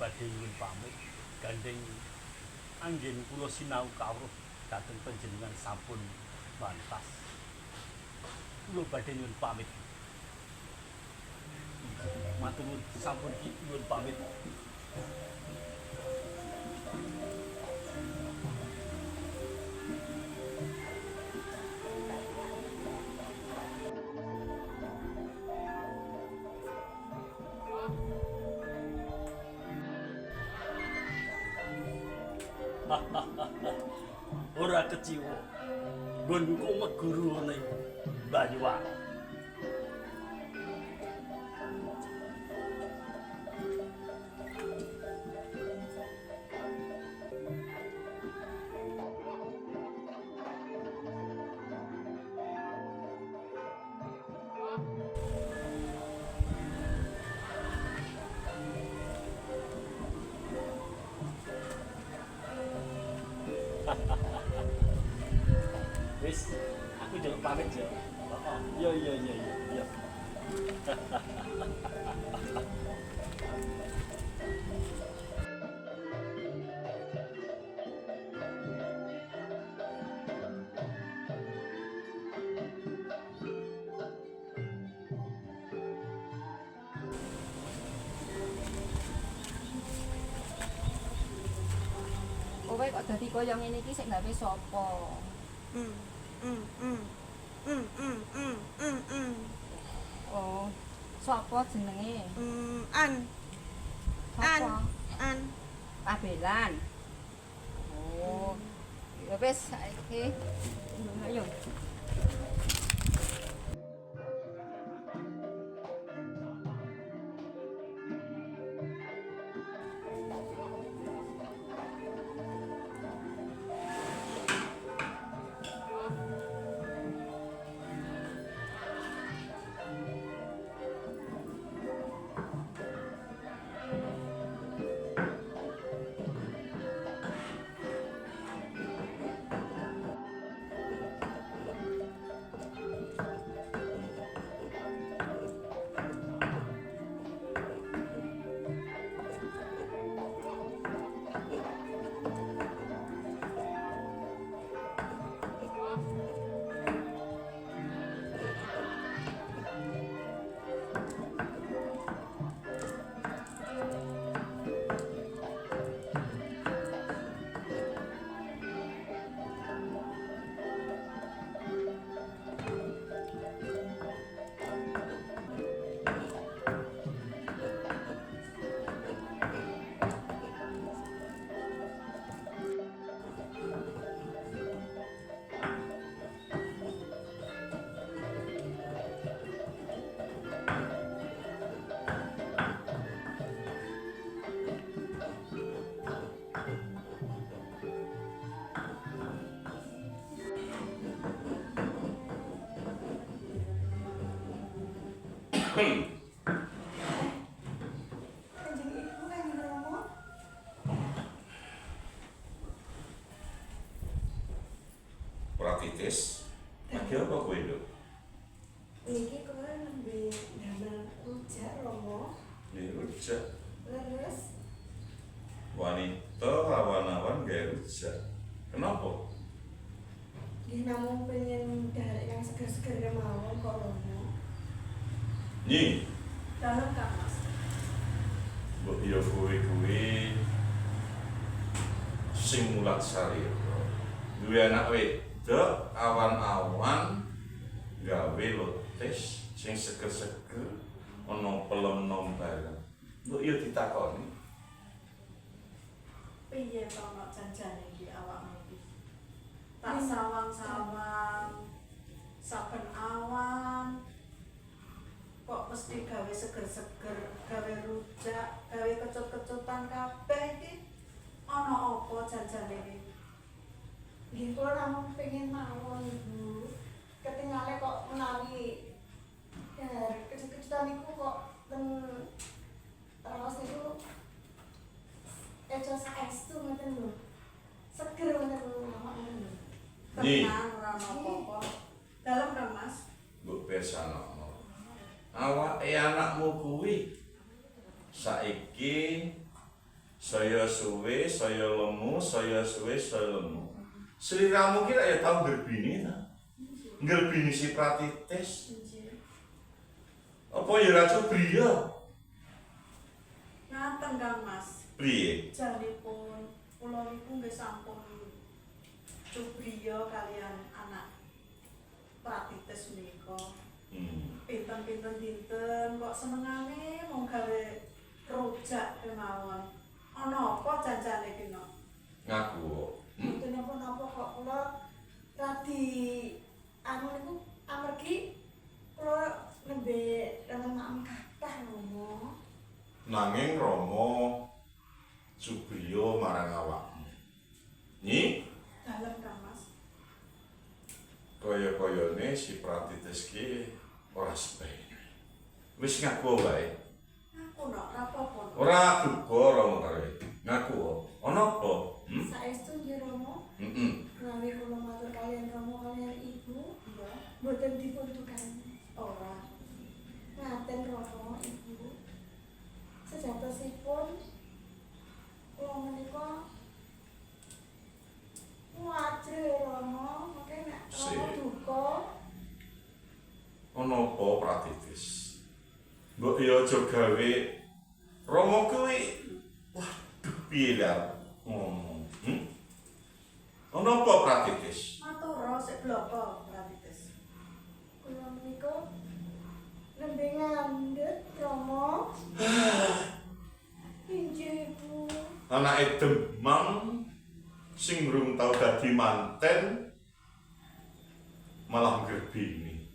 badhe nyuwun pamit gandeng anggen kula sinau kawruh dhateng panjenengan sampun mantas. Kula badhe nyuwun pamit. Matur nuwun sampun nyuwun pamit. Ora keciwa. Nggonku meguru ning Banyuwangi. Wis, aku njaluk pamit ya. Iya. Kowe kok dadi kaya ngene iki sik gawe sapa? Oh, sapa jenenge? Sapa? Pabelan. Oh. Ya wis saiki. Ayo. Kanjeng Ibu, Kanjeng Rama. Praktis, lagi apa kowe, Nduk? Niki kula nembe damel rujak Rama. Rujak. Leres Wanita awan-awan gawe rujak. Kenapa? nggih namung pengen dalek yang seger-seger mawon kok Rama. Nyi, Dalem Kang Mas. mbok yo kowe sing mulat sarira. Duwe anak wedok awan-awan gawe lotes sing seger-seger ana pelem nom bareng. Mbok yo ditakoni. Piye to nek janjane iki awakmu iki? Tak sawang-sawang saben awan kok mesti gawe seger-seger, gawe rujak, gawe kecut-kecutan kabeh iki. Ana apa janjane iki? Nggih kula namung pengen mawon Ibu. Ketingale kok menawi kecut-kecutan niku kok ten raos niku eco saestu ngoten lho. Seger ngoten lho awakmu. Nyi. Tenang ora ana apa-apa. Dalem Kang Mas. Mbok bersano. Awake anakmu kuwi saiki Saya suwe, saya lemu, saya suwe, saya lemu. Sliramu kira ya tau gerbini ta? Gerbini si Pratitis. Nggih. Apa ya ra Subriya? Ngaten Kang Mas. Priye? Janipun kula niku nggih sampun Subriya kalian anak Pratitis menika. Pinten-pinten dinten kok senengane mung gawe rujak kemawon. Ana apa janjane ki no? Ngaku. Mboten napa-napa kok kula radi anu niku amargi kula nembe remen kathah ngono. Nanging Rama Subriya marang awakmu. Nyi, Dalem Kang Mas. kaya-kayane si Pratitis ki ora sepene. Wis ngaku wae. Aku no apa-apa no. Ora duka Rama kae. Ngaku. Ana apa? Saestu nggih Rama, Heeh. menawi kula matur kalian Rama kalian Ibu, Iya. mboten dipun tukani. Ora. Ngaten Rama Ibu. Sejatosipun kula menika wajre Rama, mangke nek Rama Sik. duka Ana apa Pratitis? Mbok ya aja gawe Rama kuwi waduh piye lah ngomong. Ana apa Pratitis? Matur sik bloko Pratitis. kula menika nembe ngandhut Rama. Injih Bu. Anake demam sing durung tau dadi manten malah gerbini.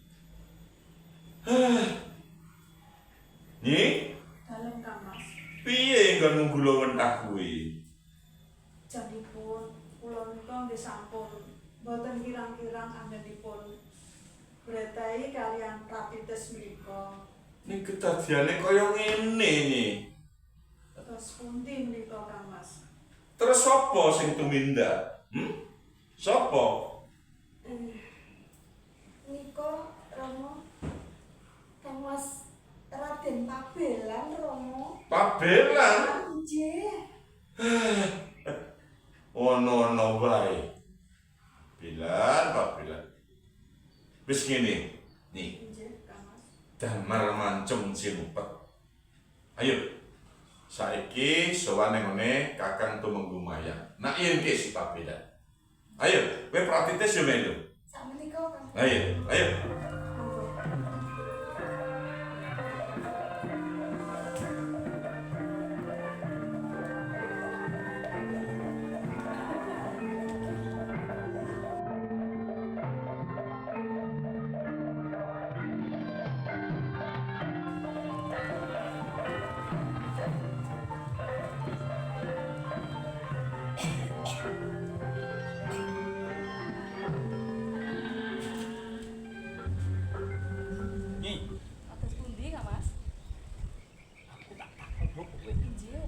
Nyi, Dalem Kang Mas. piye nggonmu gula wentah kuwi? Janipun kula nika nggih sampun boten kirang-kirang anggenipun bretai kalian Pratitis menika. Ning kedadiane kaya ngene nyi. Terus pundi menika Kang Mas? Terus sapa sing tumindak? Sapa? Nika Rama Kang Mas Raden Pabelan Rama. Pabelan. Injih. Ono wae. Pabelan. Wis ngene. Nih, Injih Kang Mas. damar mancung simpet. Ayo. Saiki sowan ngene Kakang Tumenggu Mayang. Nak yen ki si Pabelan. Ayo, kowe Pratitis yo melu. Sakmenika Kang. Ayo. Nyi, Kados pundi Kang Mas? aku tak takon kowe. Injih.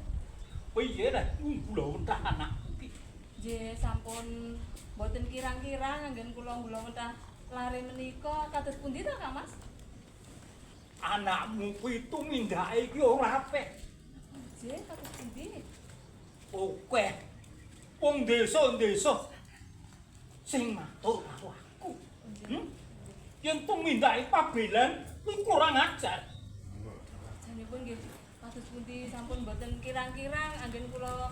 Piye lah nyi kula wentah anakku ki. Nggih sampun boten kirang-kirang anggen kula gula mentah lare menika kados pundi to Kang Mas? Anakmu kuwi tumindake ki ora apik. Nggih kados pundi? Oke. Wong desa-desa sing matur karo aku. Yen tumindake Pabelan kuwi kurang ajar. Janipun nggih kados pundi sampun boten kirang-kirang anggen kula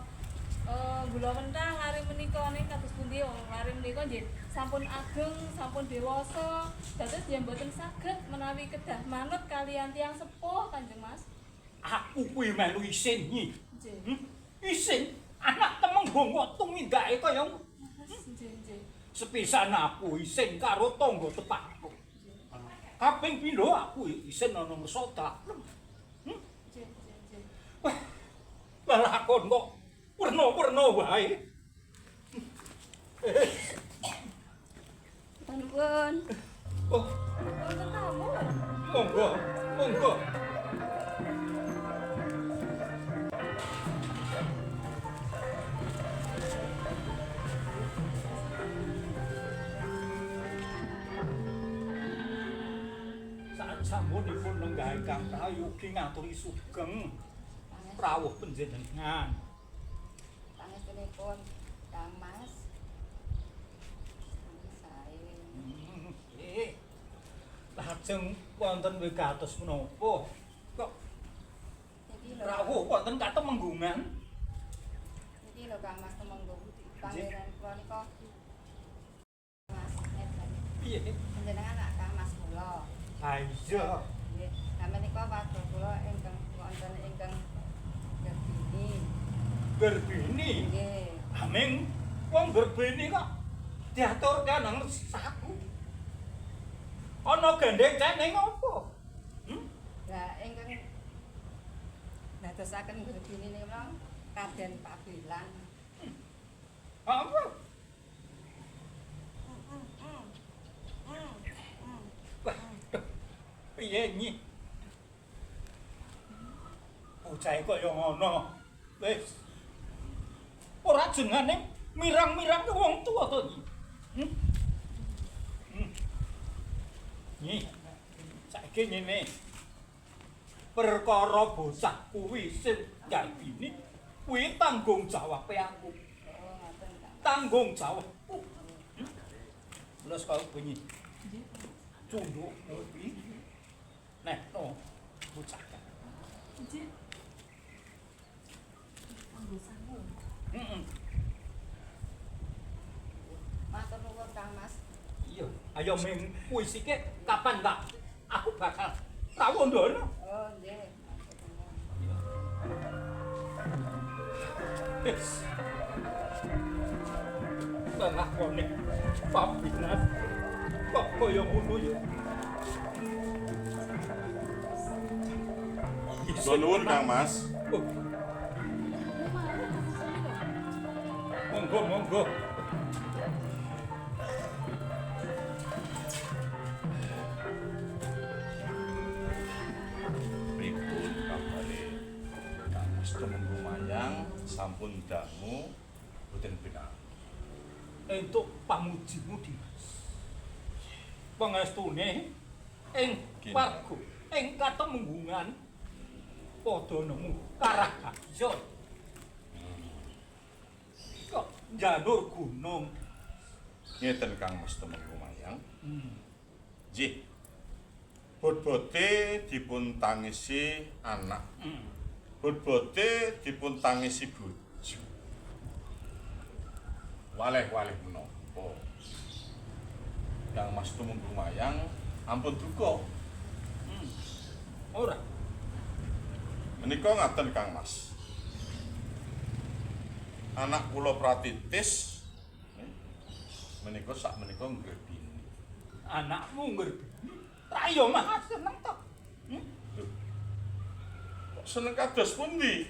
gula mentah lare menika ning kados pundi lare menika nggih sampun ageng, sampun dewasa, dados yen boten saged menawi kedah manut kalian tiyang sepuh Kanjeng Mas. Aku kuwi melu isin nyi. Nggih. Isin anak Temenggung kok tumindake kaya Nggih. sepisan aku isin karo tangga tepakku. Kaping pindho aku isin ana ngersa dalem. Nggih. Wah, lelakon kok werna-werna wae. Nuwun. Oh, Wonten tamu. monggo. Sasampunipun lenggah ingkang prayogi ngaturi sugeng rawuh panjenengan. ngapuntenipun Kang Mas. Sae. Nggih. Lajeng wonten wigatos menapa? Kok Niki lho. rawuh wonten katemenggungan? Niki lho Kang Mas Temenggung. Pangeran kula nika Mas ngeten. Piye? Panjenengan anak Kang Mas kula. Ha iya. Nggih. Kami nika wadya kula ingkang wonten ingkang Gerbini. Gerbini. Nggih. Aming wong gerbini kok diaturke nang saku. Ana gendeng ceneng apa? Lah ingkang dadosaken Gerbini niku Raden Pabelan. Apa? Piye nyi? Bocah kaya ngono. Wis. Ora jengane mirang-mirang ke wong tuwa to nyi. Nyi. Saiki ngene. Perkara bocah kuwi sing garbini kuwi tanggung jawabe aku. Oh, ngoten Kang. Tanggung jawabku. Terus kau bunyi. Cunduk ngopi. Nek no bocah. Nggih. Anggo sangu. Heeh. Matur nuwun Kang Mas. Iya, ayo ming puisike kapan Kak? Aku bakal rawuh ndono. Oh, nggih. Matur nuwun. Wis. Lakone papinan. Kok koyo ngono ya? Nuwun Kang Mas. Oh, monggo monggo. Pripun kabare Kang Mas Temenggung Mayang sampun dangu boten benar. Entuk pamujimu Dimas. Pangestune ing Gini. warga ing katemenggungan padha nemu karahayat. Kok njalur gunung. Ngeten Kang Mas Temenggung Mayang. Nggih. Bot-bote dipun tangisi anak. Bot-bote dipun tangisi bojo. Waleh-waleh menapa. Kang Mas Temenggung Mayang ampun duka. Ora. Menika ngaten Kang Mas. Anak kula Pratitis menika sak menika nggrebini. Anakmu ngerti. Ra yo mah seneng to. Lho. Kok seneng kados pundi?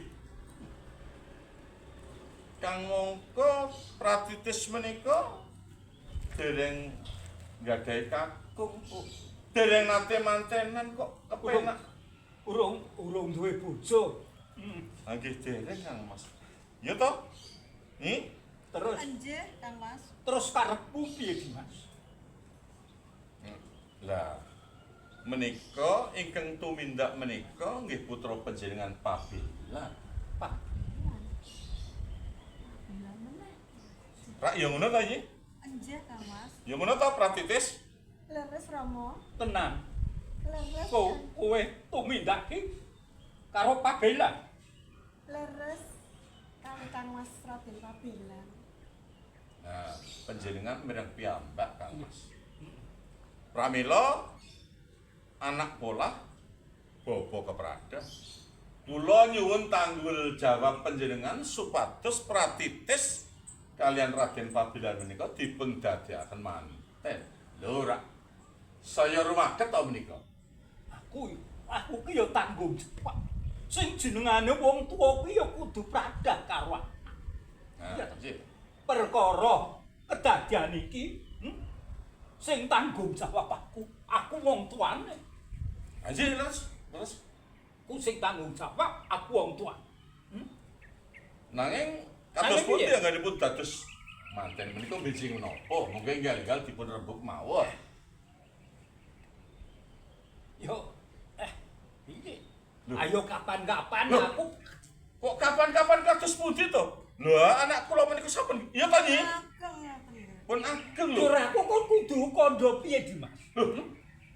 Kang mongko Pratitis menika dereng nggadahi kakung. Dereng nate mantenan kok kepenak. Urung duwe bojo. Nggih dereng Kang Mas. Ya toh? Terus Nggih, Kang Mas. terus karepmu piye Dimas? Lah menika ingkang tumindak menika nggih putra panjenengan Pabelan. Pak, Bilang meneh. Rak ya ngono ta iki? Nggih, Kang Mas. Ya ngono ta Pratitis? Leres Rama. tenan. Leres. Kowe tumindake karo Pabelan. Leres. Kang Mas Raden Pabelan. Nah, panjenengan mireng piyambak Kang Mas. Pramila anak pola bobo keprada. Kula nyuwun tanggul jawab panjenengan supados Pratitis kalian Raden Pabelan menika dipun dadekaken manten. Lho rak saya rumaket ta menika. Aku ki ya tanggung jawab. Sing jenengane wong tuwa ki ya kudu pradah karo aku. Nah, Iya, nggih. Perkara kedadian iki, sing tanggung jawab aku wong tuane. Nggih, terus Ku sing tanggung jawab aku wong tua. nanging Nanging kados pundi piye? anggenipun dados manten menika bijing menapa? Mungkin enggal-enggal dipun rembug mawon. Yo, piye? Lho. Ayo kapan-kapan Lho. aku Kok kapan-kapan kados pundi to? Lho, anak kula menika sampun ya ta Nyi? Ageng ngeten. Pun ageng lho. Ora kok kudu kandha piye Dimas? Lho,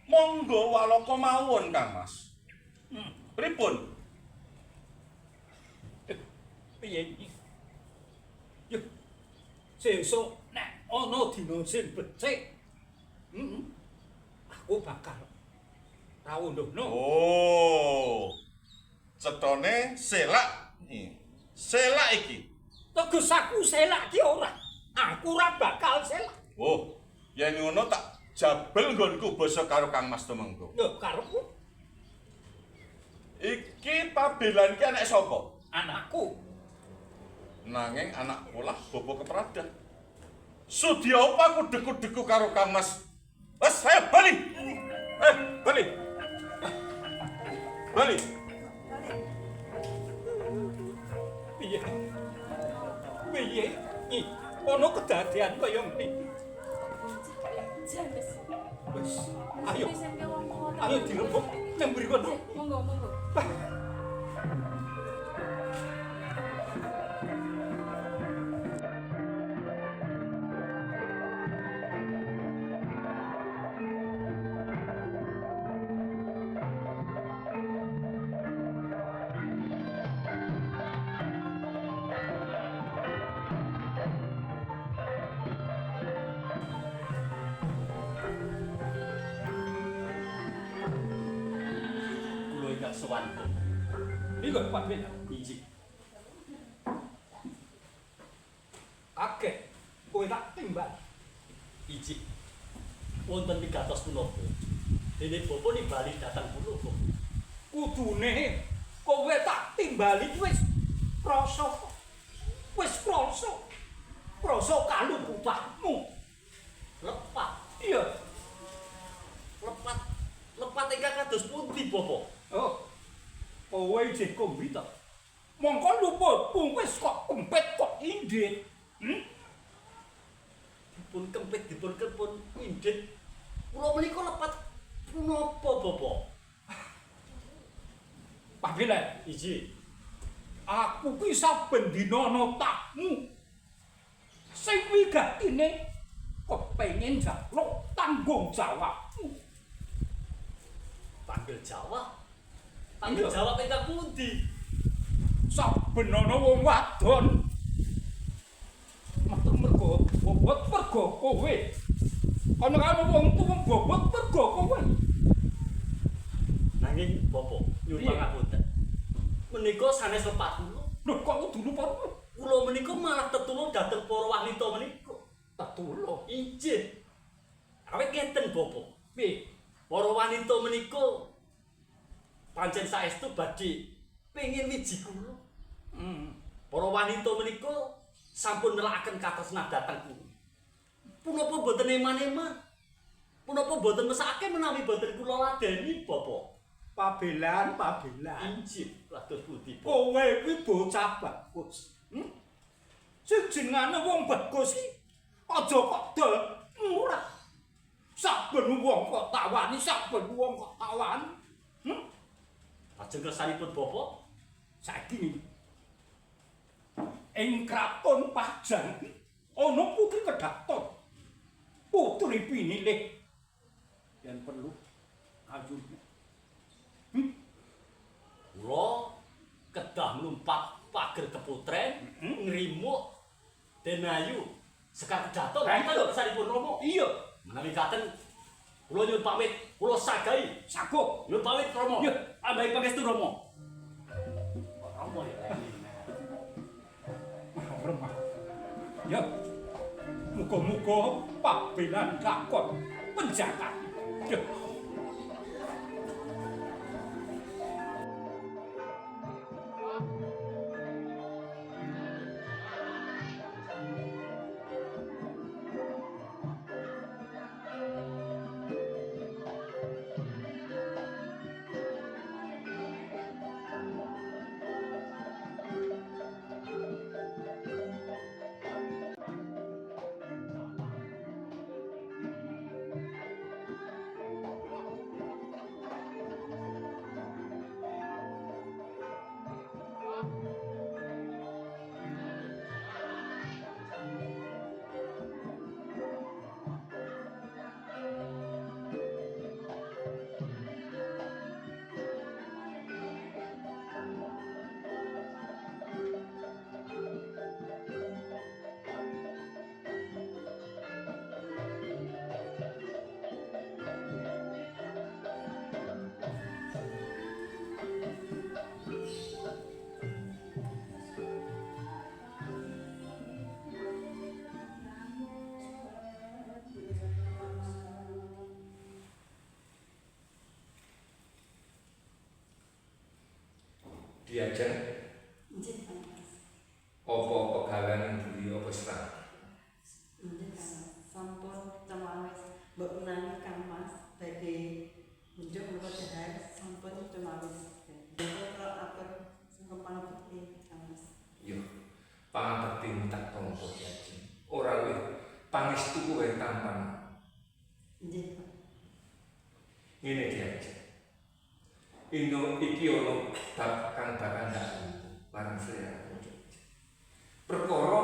monggo walaka mawon Kang Mas. Pripun? Piye iki? Yo. Sesuk nek ana dina sing becik. Aku bakal rawuh-ndono. Oh. Cetone selak. Selak iki. Teges aku selak ki ora. Aku ora bakal selak. Oh, yen ngono tak jabel nggonku basa karo Kang Mas Tumenggung. Lho karepku Iki pabelan ki anak sapa? anakku. Nanging anak kula bobo keprada. Sudya apa aku deku-deku karo Kang Mas? Wes, ayo bali. Bali. Bali. Piye? Piye? Iki ana kedadean kaya ngene. James. Wes, ayo. Wis sampe wong kota. Ayo direbut nang mriku. Monggo, monggo. Kula ingkang sowan. Iki Pak Ben. Injih. Akeh kowe tak timbal. Injih. Wonten pikantos punapa? Dene bapa nimbali dhateng kula, Bapak. Kudune kowe tak timbali wis krasa. Wis krasa. Krasa kaluputmu. Lepat. Iya. Lepat ingkang kados pundi, Bapak? Oh. Kowe jek kombita. Mongko luputmu wis kok kempet kok indit. Dipun kempit, dipun kepun indit. Kula menika lepat punapa, Bapak? Pak Bilen, Injih. aku ki saben dina ana takmu. Sing wigatine kepengin njaluk tanggung jawabmu. Tanggel Jawa. Tanggel Iya. Jawa ingkang pundi? Saben ana wong wadon metu mergo bobot mergo kowe. Ana wong tuwa bobot mergo kowe. Nanging Bapak, nyuwun Piye? pangapunten. Menika sanes lepat kula. Lho kok kudu lupa Kula menika malah tetulung dhateng para wanita menika. tetulung. Injih. Awit ngeten, Bapak. Piye? Para wanita menika pancen saestu badhe pengin wiji kula. Para wanita menika sampun nelakaken katresnan dhateng kula. Punapa boten eman-eman? Punapa boten mesake menawi boten kula ladeni, Bapak? Pabelan. Injih, kados pundi, Bapak? Kowe kuwi bocah bagus. Sing jenenge wong bagus iki aja kok dol murah. Saben wong kok tawani, saben wong kok tawani. Lajeng kersanipun Bapak? Saiki ing kraton Pajang ana putri Kedaton. Putri pinilih yen perlu ayu. Kula kedah numpak pager keputren, ngrimuk denayu Sekar Kedaton. Ngoten lho kersanipun Rama. Iya, Menawi katen kula nyuwun pamit, kula sagahi. sago. Nyuwun pamit Rama. Iya. Ambahi pangestu Rama. Rama ya. Remah. Ya. Muga-muga pabelan lakon penjaga. Ya. Diajeng Nggih, Kang Mas. apa pegawean buli apa serah. Nggih, Kang Mas. Sampun cemawis mbok menangi Kang Mas badhe njuk menika dahar sampun cemawis. Kula atur sing pangabekti Kang Mas. Yo, pangabekti tak tampa Diajeng. Ora luwih pangestu kowe tampan. Nggih, Pak. Ngene Diajeng. Iki ono bab kang bakal ndak bareng saya. Perkara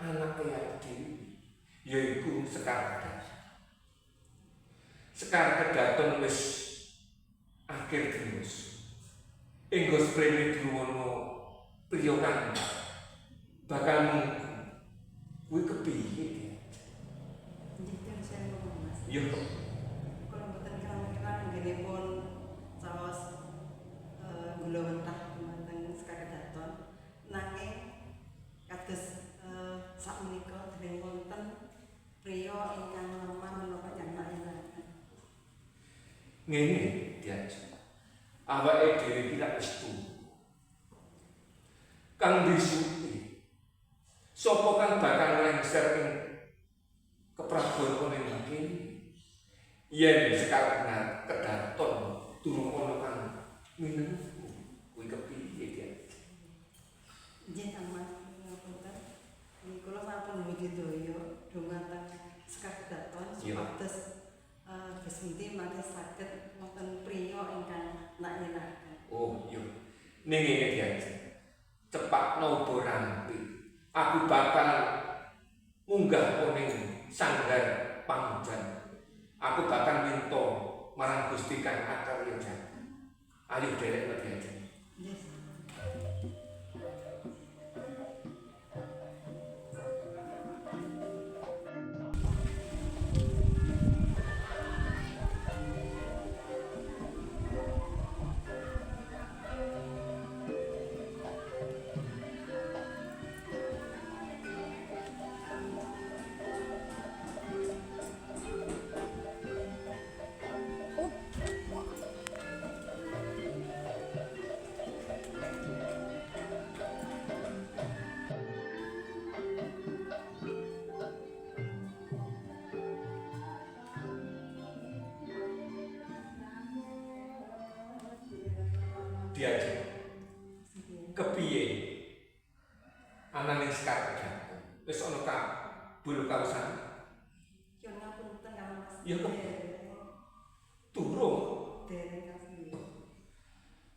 anak kaya dhewe yaiku Sekar Kedaton. Sekar Kedaton wis akhir grimus. Enggo sprene diwono priya kang bakal mungku. Kuwi kepiye? Nggih, Kang saya ngomong Mas. Yo, Kula mboten kirang-kirang nggenipun saos gula wentah dumateng Sekar Kedaton nanging kados sakmenika dereng wonten priya ingkang lemah menapa nyamaken. ngene Diajeng. Awake dhewe iki lak wis tuwa. Kang disuti. Sapa kang bakal lengser ing keprabuan kono iki? Yen Sekar Kedaton durung ana kang minengku. Kuwi kepiye Diajeng? Nggih, Kang Mas, ngapunten. Kula sampun budidaya dumateng Sekar Kedaton supados Gusti mangke saged wonten priya ingkang nak-nyenaken. Oh, yo. Ning ngene Diajeng. Cepakno ubo rampi. Aku bakal munggah koning sanggar pamujan. Aku bakal minta marang Gusti Kang Akarya Jagat. Ayo derek Diajeng. Nggih. Diajeng. Kepiye? Ananing Sekar Kedaton. Wis ana kabul kausan. Yo ngapunten Kang Mas. Ya, Kang. Durung. Dereng kasih.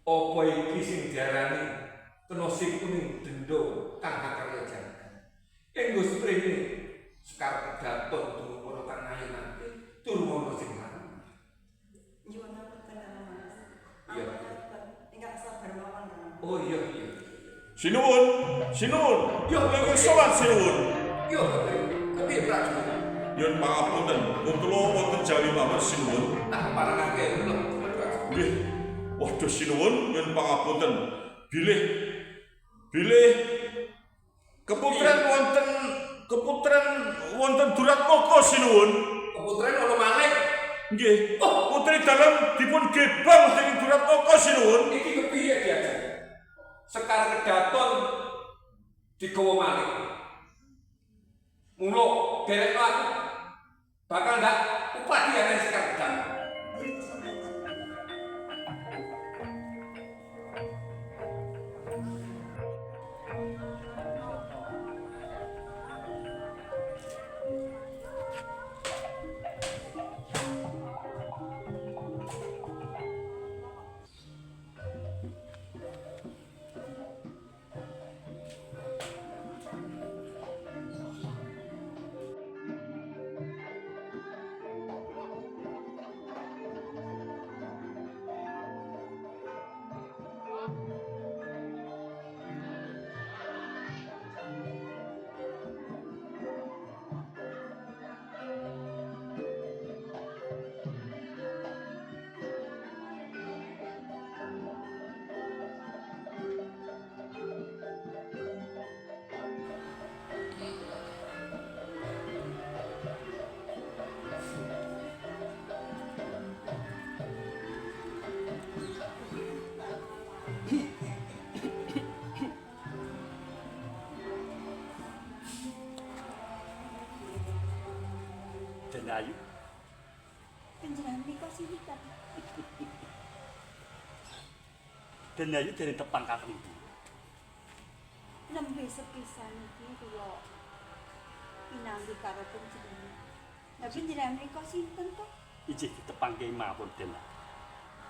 Apa iki sing diarani kena sing kuning denda Kang Akarya Jagat. Enggo sprene Sekar Kedaton durung ana kang ngayunake, durung ana sing lanang. Nyuwun ngapunten Kang Mas. Iya. Ingkang sabar mawon Kang. Oh iya iya. Sinuwun, sinuwun. Yo, Lha sowan sinuwun. Yo, kepiye Prajurit? Nyuwun pangapunten, wong kula wonten jawi mawon sinuwun. Tak parangake lho. Nggih. Waduh sinuwun, nyuwun pangapunten. Bilih keputren wonten Duratmoko sinuwun. Keputren ana malih. Nggih. Putri dalem dipun gebang dening Duratmoko sinuwun. Iki kepiye Diajeng? Sekar Kedaton digawa malih. Mula derekno aku bakal ndak upadhyane Sekar Kedaton. Ayu. Panjenengan menika sinten? Den Ayu dereng tepang kakang. Nembe sepisan iki kula pinanggih karo panjenengan. Lah panjenengan menika sinten to? Ijih ditepangke mawon Den.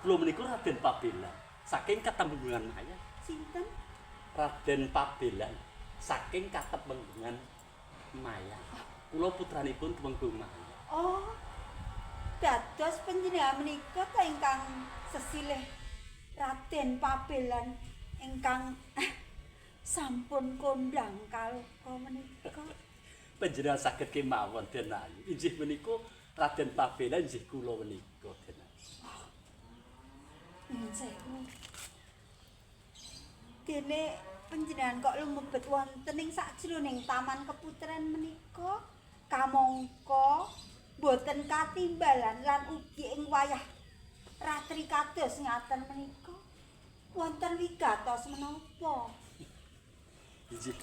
Kula menika Raden Pabela saking Katembungan Maya. Sinten? Raden Pabela saking Katembungan Maya. Kula putranipun Temenggung Maya. Oh. Dados panjenengan menika ta ingkang sesilih Raden Pabelan ingkang sampun kondang kalpa menika. Panjenengan saged kemawon Den Ayu. Injih menika Raden Pabela injih kula menika Den Ayu. Nuwun sewu. Dene panjenengan kok lumebet wonten ing sajroning taman keputren menika kamangka boten katimbalan lan ugi ing wayah ratri kados ngaten menika wonten wigatos menapa? Injih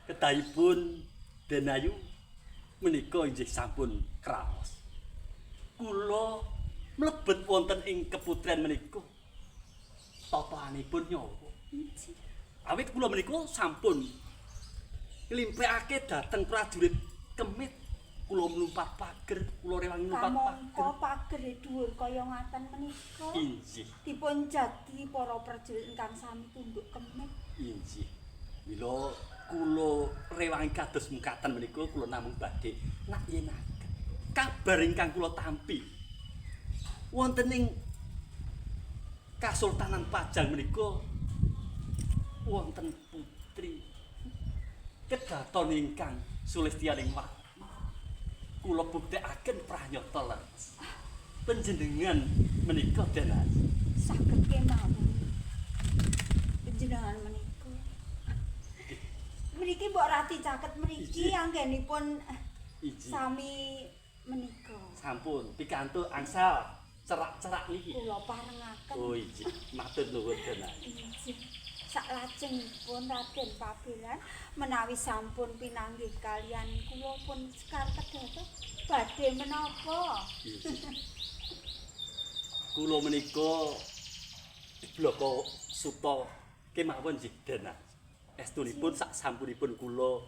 kedahipun Den Ayu menika injih sampun kraos. Kula mlebet wonten ing keputren menika tatahanipun nyawa. Injih. Awit kula menika sampun nglimphekake dhateng prajurit kemit. Kula mlumpat pager, kula rewangi mlumpat Kamangka pager. pagere dhuwur kaya ngaten menika Injih, dipun jagi para prajurit ingkang sami tunduk kemit. injih. Mila kula rewangi kados mekaten menika kula namung badhe nak yenaken kabar ingkang kula tampi wonten ing Kasultanan Pajang menika wonten putri kedaton ingkang Sulistyaning Wati. Kula buktekaken pranyata leres. Panjenengan menika Den Ayu. Saged kemawon. Panjenengan menika. Mriki mbok rati caket mriki Iji. anggenipun Iji. sami menika. Sampun pikantuk angsal cerak-cerak niki. Kula parengaken. Oh injih, matur nuwun Den Ayu. Injih. Saklajengipun Raden Pabelan menawi sampun pinanggih kalian kula pun sekar kedados badhe menapa? Kula menika Bloko Suta kemawon nggih Den Ayu. Estunipun sak sampunipun kula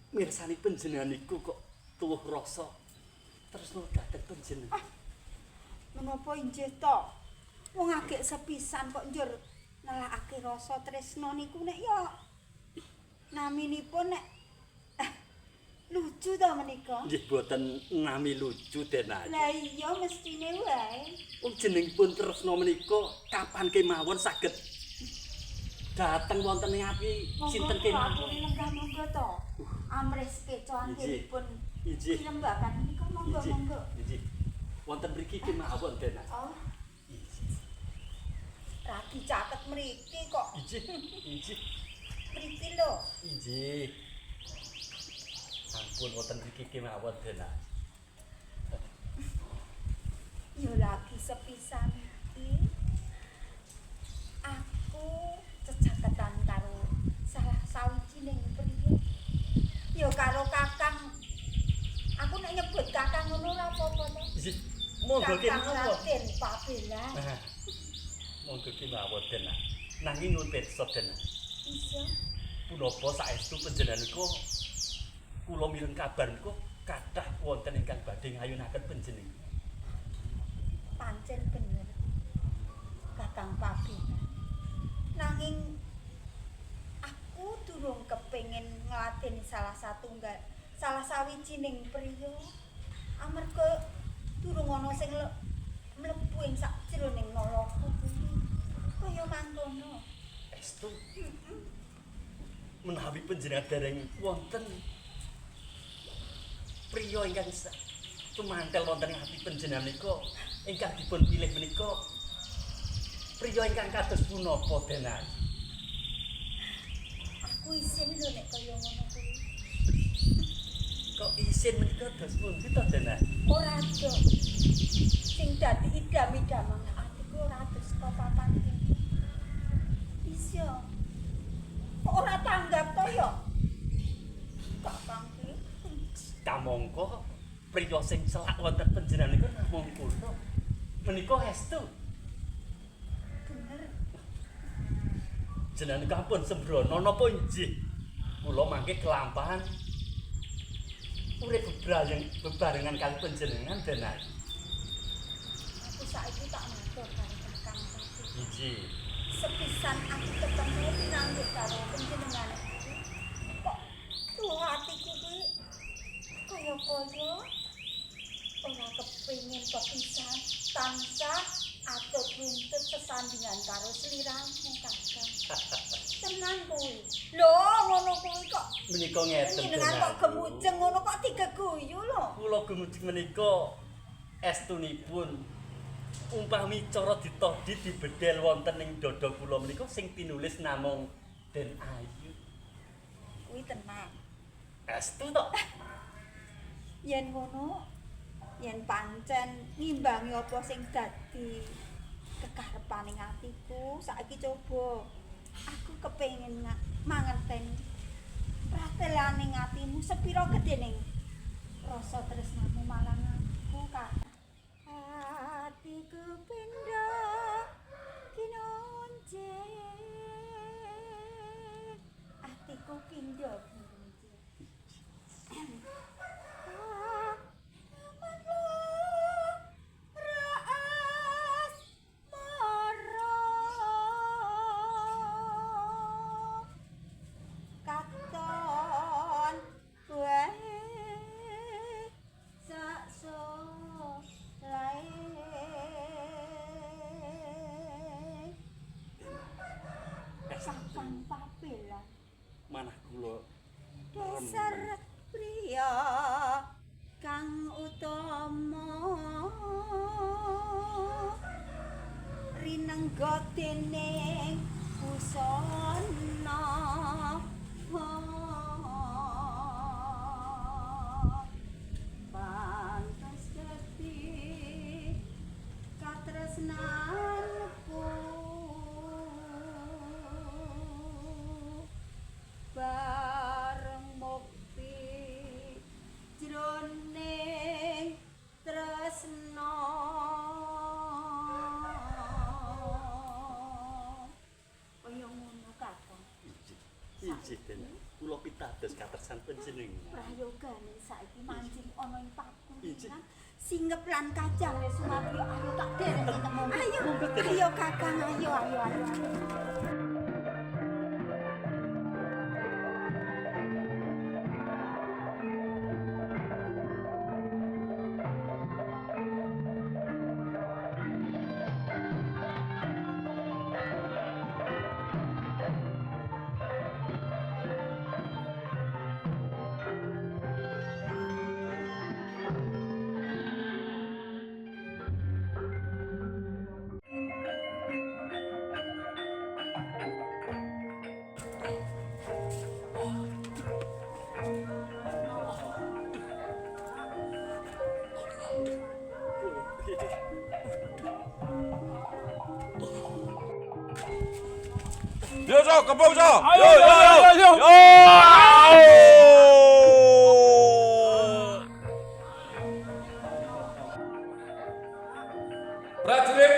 mirsani panjenengan niku kok tuwuh rasa tresna dhateng panjenengan. Menapa injih to? Wong agek sepisan kok njur nelakake rasa tresna niku nek ya naminipun nek lucu to menika. Nggih boten nami lucu Den Ayu. Lah iya mestine wae. Wong jenengipun tresna menika kapan kemawon saged dateng wonten ing api sinten kemawon. Lenggah monggo to. Amres kecoan Injih. dipun Injih. Lembakan menika monggo Injih. monggo. Injih. Wonten mriki kemawon Den Ayu. Oh, ragi caket mriki kok. Injih. Injih. Mriki lho. Injih. Ampun wonten mriki kemawon Den Ayu. Yo lagi sepisan iki aku cecaketan karo salah sawijining priya. Yo karo Kakang. Aku nek nyebut Kakang ngono ora apa-apa to. Injih. Monggo Kakang kemawon. Raden Pabelan. Nah, monggo kemawon Den Ayu. Nanging nuwun pirsa Den Ayu. Iya. Punapa saestu panjenengan niku kula mireng kabar niku kathah wonten ingkang badhe ngayunaken panjenengan. Pancen bener. Kakang Pabelan. Nanging aku durung kepengin ngladeni salah sawijining priya. Amarga durung ana sing mlebu ing sakjroning nalaka kuwi. Kaya mangkono. Estu menawi panjenengan dereng wonten priya ingkang tumantel wonten ing ati panjenengan menika ingkang dipun pilih menika priya ingkang kados punapa Den Ayu. Aku isin lho nek kaya ngono kuwi. Kok isin menika dos pundi to Den Ayu? Ora do. Sing dadi idam-idamang atiku ora dos saka papan iki. Isya. Kok ora tanggap to ya? Kakang ki. kamangka priya sing celak wonten panjenengan niku namung kula. Menika estu. Bener. Jenengan kampun sembrono napa injih? Kula mangke kelampahan urip bebarengan kali panjenengan Den Ayu. Aku saiki tak matur karo Kakang Satu. Injih. Sepisan aku ketemu pinanggih karo panjenengan iki. Kok tuwa atiku kuwi kaya-kaya ora kepengin kepisan tansah atau buntut sesandingan karo sliramu Kakang. Tenan kuwi. Lho, ngono kuwi kok. Menika ngeten. Jenengan kok gemujeng ngono kok digeguyu lho. Kula gemujeng menika estunipun umpami cara ditodi dibedhel wonten ing dada kula menika sing tinulis namung Den Ayu. Kuwi tenan. Estu to? Yen ngono, yen pancen ngimbangi apa sing dadi kekarepaning atiku, saiki coba aku kepengin mangerteni pratelaning atimu sepira gedhening rasa tresnamu marang aku, Kak. Atiku pindha kinonjing, atiku pindha Sampang papelan Manah kula dasar priya kang utama rinengga dening busana pantes dadi katresnanku bareng mukti jroning tresna kaya ngono Kakang. injih Den. Kula pitados katresnan panjenengan. Prayogane saiki mancing ana ing paku Injih. kan singep lan kajang wis sumati ayo tak derek ketemu. Ayo Kakang, ayo. Yo, so, kebong, so. Ayo, yo. Prajurit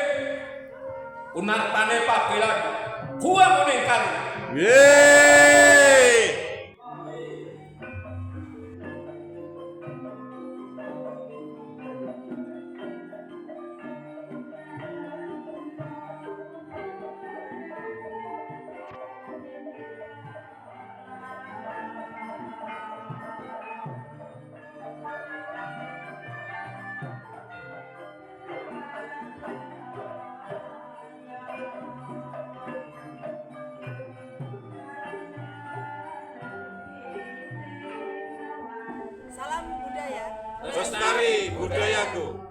unartane pabelan buang ning kali. Yeay. Salam budaya. Lestari budayaku.